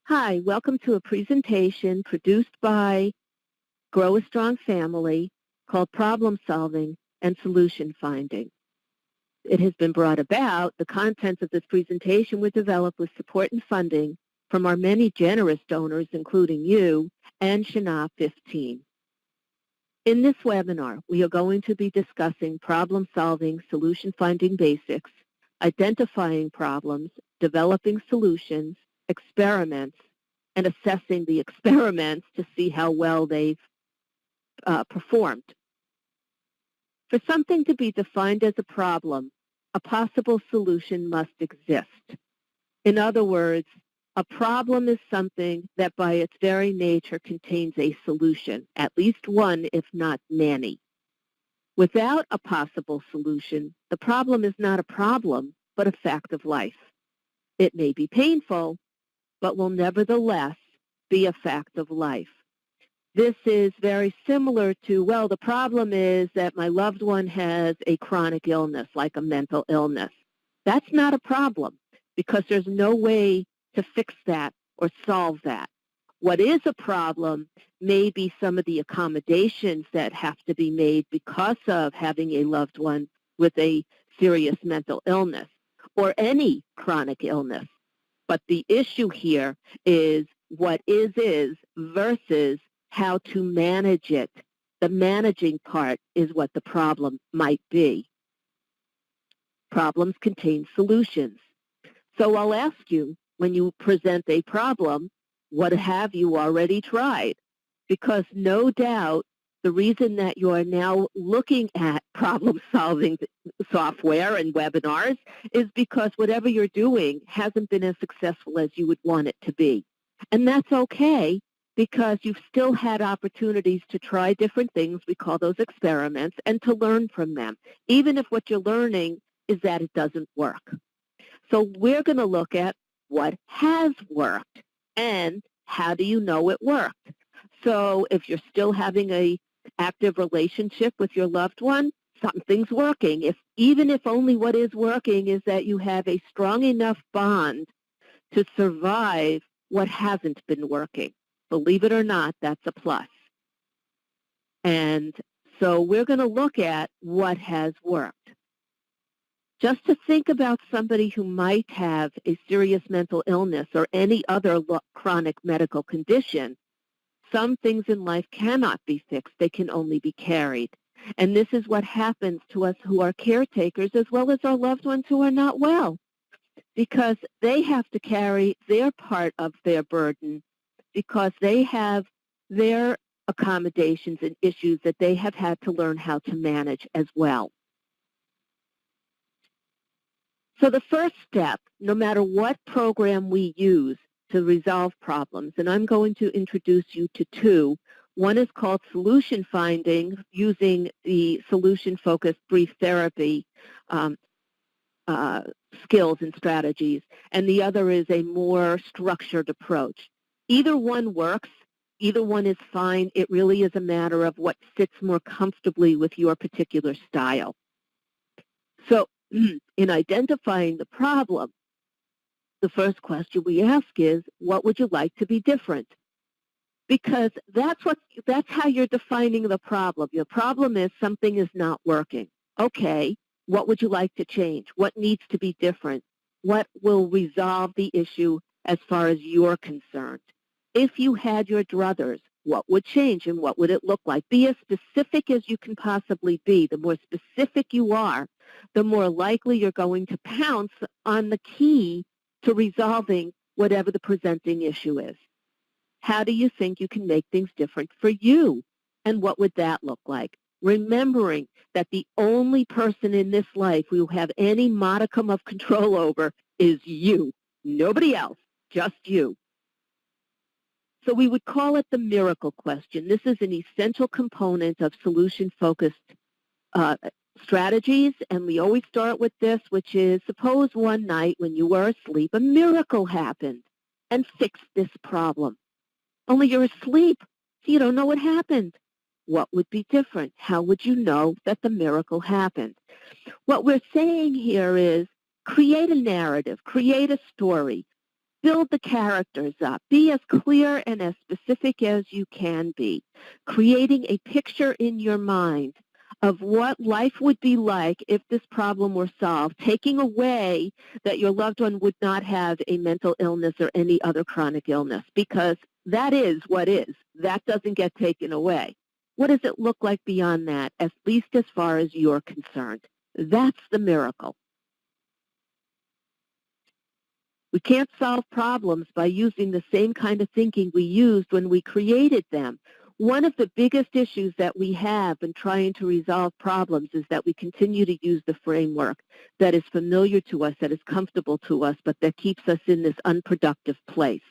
Hi, welcome to a presentation produced by Grow a Strong Family called Problem Solving and Solution Finding. It has been brought about, the contents of this presentation were developed with support and funding from our many generous donors, including you and Shana 15. In this webinar, we are going to be discussing problem solving, solution finding basics, identifying problems, developing solutions, experiments, and assessing the experiments to see how well they've performed. For something to be defined as a problem, a possible solution must exist. In other words, a problem is something that by its very nature contains a solution, at least one, if not many. Without a possible solution, the problem is not a problem, but a fact of life. It may be painful, but will nevertheless be a fact of life. This is very similar to, well, the problem is that my loved one has a chronic illness, like a mental illness. That's not a problem because there's no way to fix that or solve that. What is a problem may be some of the accommodations that have to be made because of having a loved one with a serious mental illness or any chronic illness. But the issue here is what is versus how to manage it. The managing part is what the problem might be. Problems contain solutions. So I'll ask you, when you present a problem, what have you already tried? Because no doubt the reason that you are now looking at problem-solving software and webinars is because whatever you're doing hasn't been as successful as you would want it to be. And that's okay because you've still had opportunities to try different things, we call those experiments, and to learn from them, even if what you're learning is that it doesn't work. So we're going to look at what has worked and how do you know it worked. So if you're still having an active relationship with your loved one, something's working. Even if only what is working is that you have a strong enough bond to survive what hasn't been working. Believe it or not, that's a plus. And so we're going to look at what has worked. Just to think about somebody who might have a serious mental illness or any other chronic medical condition, some things in life cannot be fixed. They can only be carried. And this is what happens to us who are caretakers as well as our loved ones who are not well, because they have to carry their part of their burden because they have their accommodations and issues that they have had to learn how to manage as well. So the first step, no matter what program we use to resolve problems, and I'm going to introduce you to two. One is called Solution Finding, using the solution-focused brief therapy skills and strategies, and the other is a more structured approach. Either one works. Either one is fine. It really is a matter of what fits more comfortably with your particular style. So in identifying the problem, the first question we ask is, what would you like to be different? Because that's how you're defining the problem. Your problem is something is not working. Okay, what would you like to change? What needs to be different? What will resolve the issue as far as you're concerned? If you had your druthers, what would change and what would it look like? Be as specific as you can possibly be. The more specific you are, the more likely you're going to pounce on the key to resolving whatever the presenting issue is. How do you think you can make things different for you? And what would that look like? Remembering that the only person in this life we will have any modicum of control over is you. Nobody else, just you. So we would call it the miracle question. This is an essential component of solution-focused strategies, and we always start with this, which is, suppose one night when you were asleep, a miracle happened and fixed this problem. Only you're asleep, so you don't know what happened. What would be different? How would you know that the miracle happened? What we're saying here is create a narrative, create a story. Build the characters up. Be as clear and as specific as you can be, creating a picture in your mind of what life would be like if this problem were solved, taking away that your loved one would not have a mental illness or any other chronic illness, because that is what is. That doesn't get taken away. What does it look like beyond that, at least as far as you're concerned? That's the miracle. We can't solve problems by using the same kind of thinking we used when we created them. One of the biggest issues that we have in trying to resolve problems is that we continue to use the framework that is familiar to us, that is comfortable to us, but that keeps us in this unproductive place.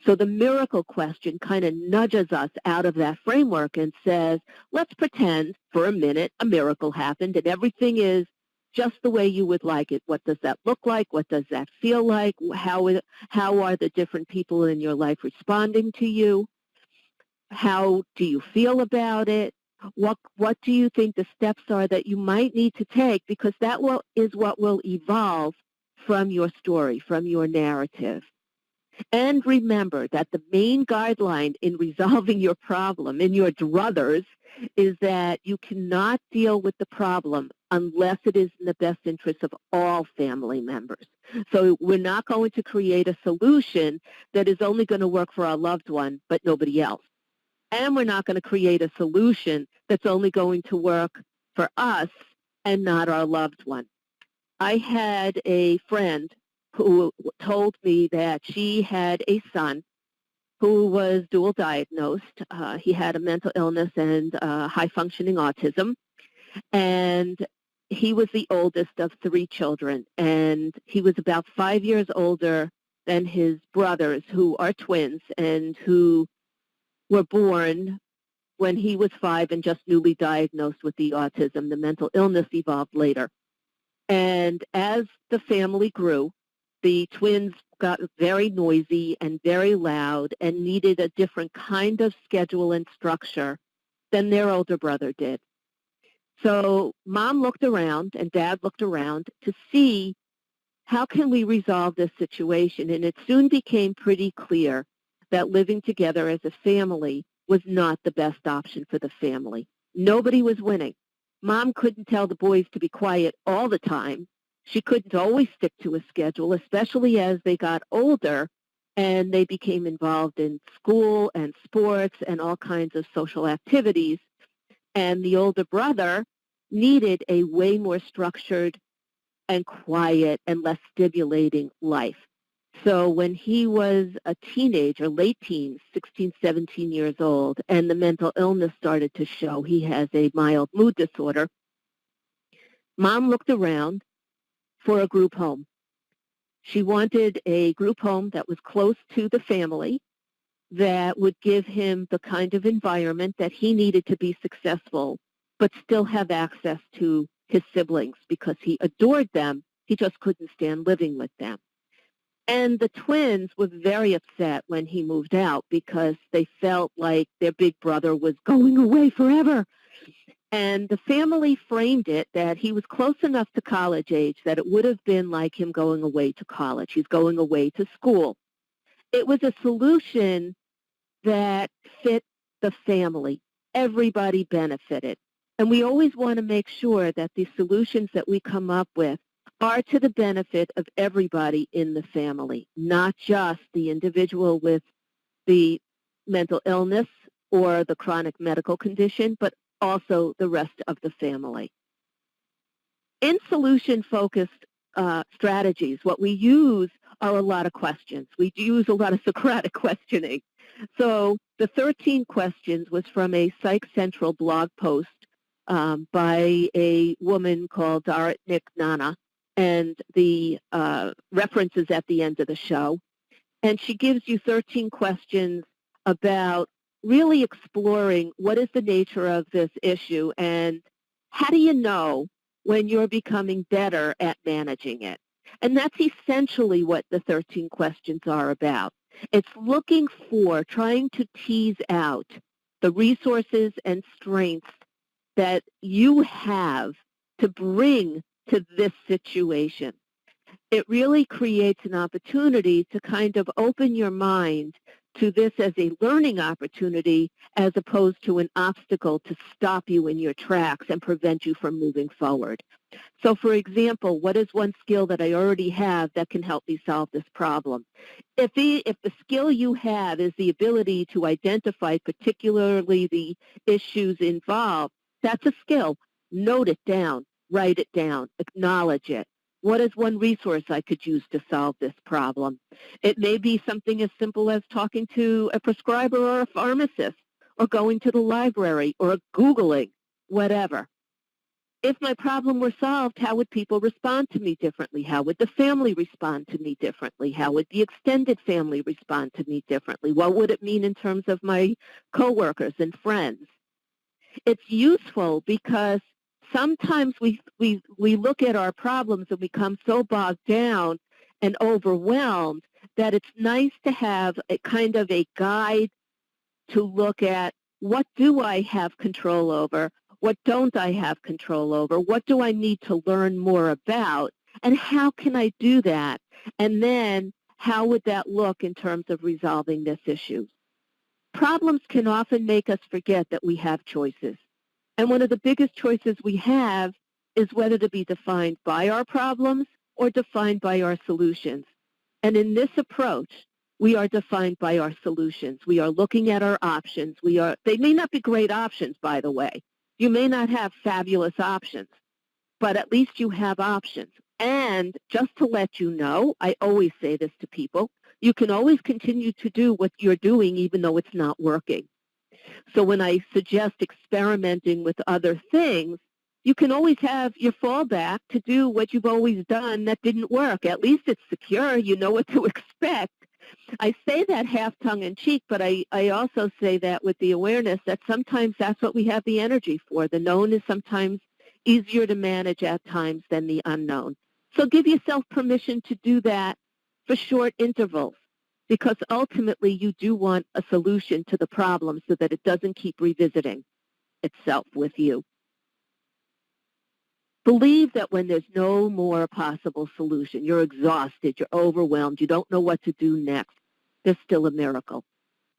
So the miracle question kind of nudges us out of that framework and says, let's pretend for a minute a miracle happened and everything is just the way you would like it. What does that look like? What does that feel like? How are the different people in your life responding to you? How do you feel about it? What do you think the steps are that you might need to take? Because that is what will evolve from your story, from your narrative. And remember that the main guideline in resolving your problem, in your druthers, is that you cannot deal with the problem unless it is in the best interest of all family members. So we're not going to create a solution that is only going to work for our loved one, but nobody else. And we're not going to create a solution that's only going to work for us and not our loved one. I had a friend who told me that she had a son who was dual diagnosed. He had a mental illness and high-functioning autism. And he was the oldest of 3 children. And he was about 5 years older than his brothers, who are twins and who were born when he was 5 and just newly diagnosed with the autism. The mental illness evolved later. And as the family grew, the twins got very noisy and very loud and needed a different kind of schedule and structure than their older brother did. So Mom looked around and Dad looked around to see how can we resolve this situation. And it soon became pretty clear that living together as a family was not the best option for the family. Nobody was winning. Mom couldn't tell the boys to be quiet all the time. She couldn't always stick to a schedule, especially as they got older and they became involved in school and sports and all kinds of social activities. And the older brother needed a way more structured and quiet and less stimulating life. So when he was a teenager, late teens, 16, 17 years old, and the mental illness started to show, he has a mild mood disorder, Mom looked around for a group home. She wanted a group home that was close to the family, that would give him the kind of environment that he needed to be successful, but still have access to his siblings because he adored them. He just couldn't stand living with them. And the twins were very upset when he moved out because they felt like their big brother was going away forever. And the family framed it that he was close enough to college age that it would have been like him going away to college. He's going away to school. It was a solution that fit the family. Everybody benefited. And we always want to make sure that the solutions that we come up with are to the benefit of everybody in the family, not just the individual with the mental illness or the chronic medical condition, but also the rest of the family. In solution-focused strategies, what we use are a lot of questions. We use a lot of Socratic questioning. So the 13 questions was from a Psych Central blog post by a woman called Dorit Nick Nana, and the reference is at the end of the show. And she gives you 13 questions about really exploring what is the nature of this issue and how do you know when you're becoming better at managing it. And that's essentially what the 13 questions are about. It's looking for, trying to tease out the resources and strengths that you have to bring to this situation. it really creates an opportunity to kind of open your mind to this as a learning opportunity as opposed to an obstacle to stop you in your tracks and prevent you from moving forward. So, for example, what is one skill that I already have that can help me solve this problem? If the skill you have is the ability to identify particularly the issues involved, that's a skill. Note it down, write it down, acknowledge it. What is one resource I could use to solve this problem? It may be something as simple as talking to a prescriber or a pharmacist, or going to the library, or Googling, whatever. If my problem were solved, how would people respond to me differently? How would the family respond to me differently? How would the extended family respond to me differently? What would it mean in terms of my coworkers and friends? It's useful because sometimes we look at our problems and become so bogged down and overwhelmed that it's nice to have a kind of a guide to look at, what do I have control over? What don't I have control over? What do I need to learn more about? And how can I do that? And then how would that look in terms of resolving this issue? Problems can often make us forget that we have choices. And one of the biggest choices we have is whether to be defined by our problems or defined by our solutions. And in this approach, we are defined by our solutions. We are looking at our options. They may not be great options, by the way. You may not have fabulous options, but at least you have options. And just to let you know, I always say this to people, you can always continue to do what you're doing even though it's not working. So when I suggest experimenting with other things, you can always have your fallback to do what you've always done that didn't work. At least it's secure. You know what to expect. I say that half tongue-in-cheek, but I also say that with the awareness that sometimes that's what we have the energy for. The known is sometimes easier to manage at times than the unknown. So give yourself permission to do that for short intervals, because ultimately you do want a solution to the problem so that it doesn't keep revisiting itself with you. Believe that when there's no more possible solution, you're exhausted, you're overwhelmed, you don't know what to do next, there's still a miracle.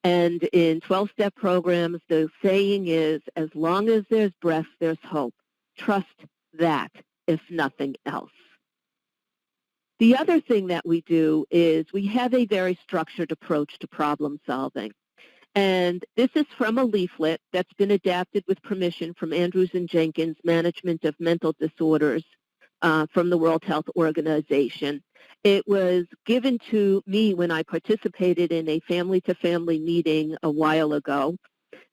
And in 12-step programs, the saying is, as long as there's breath, there's hope. Trust that, if nothing else. The other thing that we do is we have a very structured approach to problem solving. And this is from a leaflet that's been adapted with permission from Andrews and Jenkins, Management of Mental Disorders from the World Health Organization. It was given to me when I participated in a family-to-family meeting a while ago.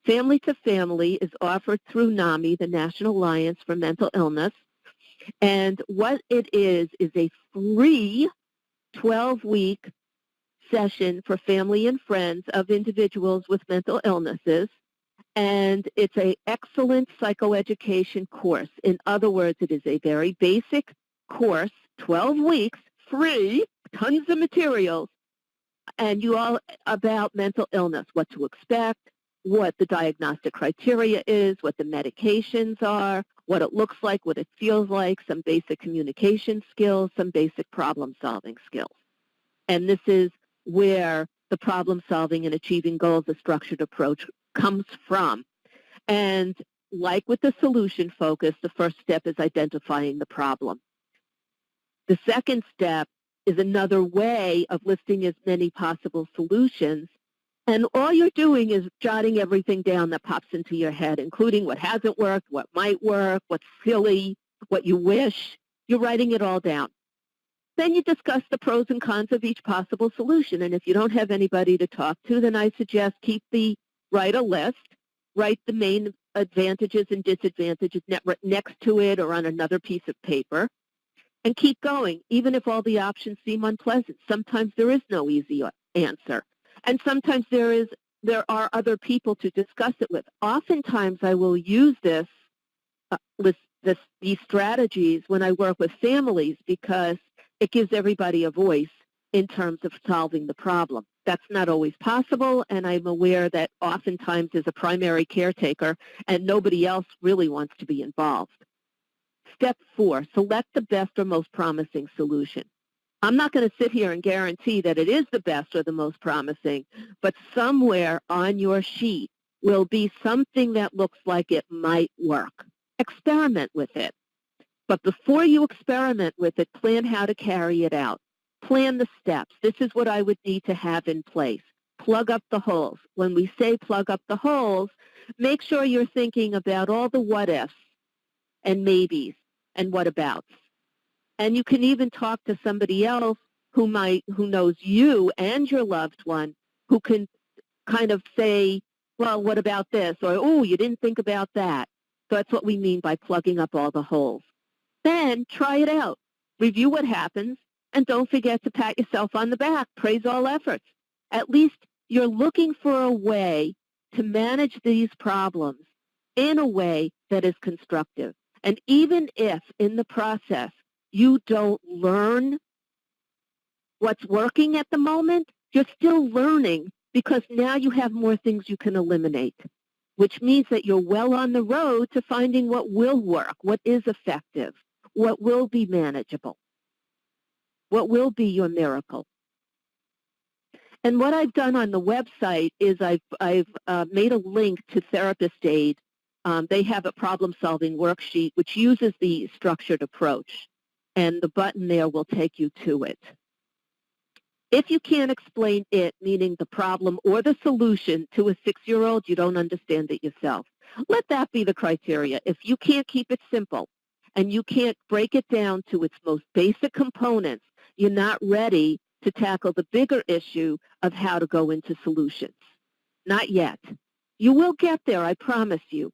Family-to-family is offered through NAMI, the National Alliance for Mental Illness. And what it is a free 12-week session for family and friends of individuals with mental illnesses, and it's an excellent psychoeducation course. In other words, it is a very basic course, 12 weeks, free, tons of materials, and you all about mental illness, what to expect, what the diagnostic criteria is, what the medications are, what it looks like, what it feels like, some basic communication skills, some basic problem-solving skills. And this is where the problem-solving and achieving goals, the structured approach, comes from. And like with the solution focus, the first step is identifying the problem. The second step is another way of listing as many possible solutions. And all you're doing is jotting everything down that pops into your head, including what hasn't worked, what might work, what's silly, what you wish. You're writing it all down. Then you discuss the pros and cons of each possible solution. And if you don't have anybody to talk to, then I suggest write a list, write the main advantages and disadvantages next to it or on another piece of paper, and keep going, even if all the options seem unpleasant. Sometimes there is no easy answer. And sometimes there are other people to discuss it with. Oftentimes I will use these strategies when I work with families because it gives everybody a voice in terms of solving the problem. That's not always possible, and I'm aware that oftentimes there's a primary caretaker and nobody else really wants to be involved. Step 4, select the best or most promising solution. I'm not going to sit here and guarantee that it is the best or the most promising, but somewhere on your sheet will be something that looks like it might work. Experiment with it. But before you experiment with it, plan how to carry it out. Plan the steps. This is what I would need to have in place. Plug up the holes. When we say plug up the holes, make sure you're thinking about all the what ifs and maybes and what abouts. And you can even talk to somebody else who knows you and your loved one, who can kind of say, well, what about this? Or, oh, you didn't think about that. So that's what we mean by plugging up all the holes. Then try it out. Review what happens, and don't forget to pat yourself on the back. Praise all efforts. At least you're looking for a way to manage these problems in a way that is constructive. And even if in the process you don't learn what's working at the moment, you're still learning because now you have more things you can eliminate, which means that you're well on the road to finding what will work, what is effective, what will be manageable, what will be your miracle. And what I've done on the website is I've made a link to Therapist Aid. They have a problem-solving worksheet which uses the structured approach, and the button there will take you to it. If you can't explain it, meaning the problem or the solution, to a 6-year-old, you don't understand it yourself. Let that be the criteria. If you can't keep it simple and you can't break it down to its most basic components, you're not ready to tackle the bigger issue of how to go into solutions. Not yet. You will get there, I promise you.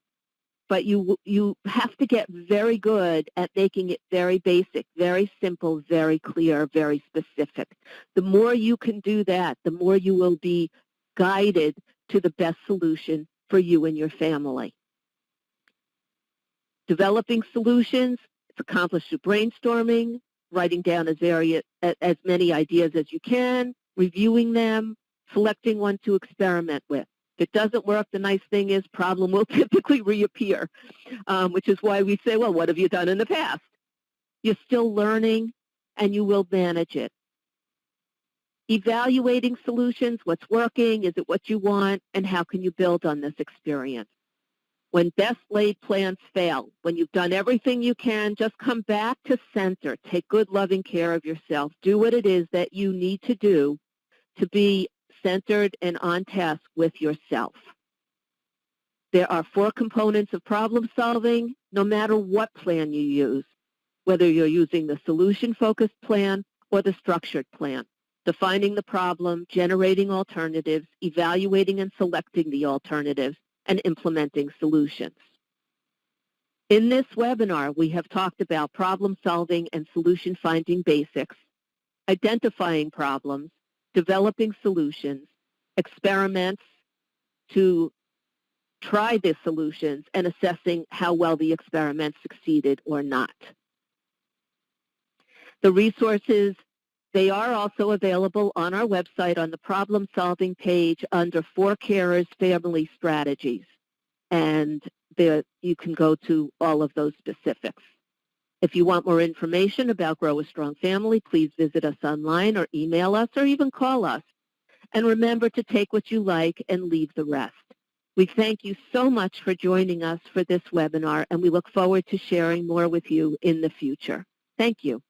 But you have to get very good at making it very basic, very simple, very clear, very specific. The more you can do that, the more you will be guided to the best solution for you and your family. Developing solutions, it's accomplished through brainstorming, writing down as many ideas as you can, reviewing them, selecting one to experiment with. If it doesn't work, the nice thing is problem will typically reappear, which is why we say, well, what have you done in the past? You're still learning, and you will manage it. Evaluating solutions, what's working, is it what you want, and how can you build on this experience? When best laid plans fail, when you've done everything you can, just come back to center. Take good, loving care of yourself. Do what it is that you need to do to be centered and on task with yourself. There are 4 components of problem solving, no matter what plan you use, whether you're using the solution-focused plan or the structured plan. Defining the problem, generating alternatives, evaluating and selecting the alternatives, and implementing solutions. In this webinar, we have talked about problem solving and solution finding basics, identifying problems, developing solutions, experiments to try the solutions, and assessing how well the experiment succeeded or not. The resources, they are also available on our website on the problem solving page under 4 Carers Family Strategies. And there you can go to all of those specifics. If you want more information about Grow a Strong Family, please visit us online or email us or even call us. And remember to take what you like and leave the rest. We thank you so much for joining us for this webinar, and we look forward to sharing more with you in the future. Thank you.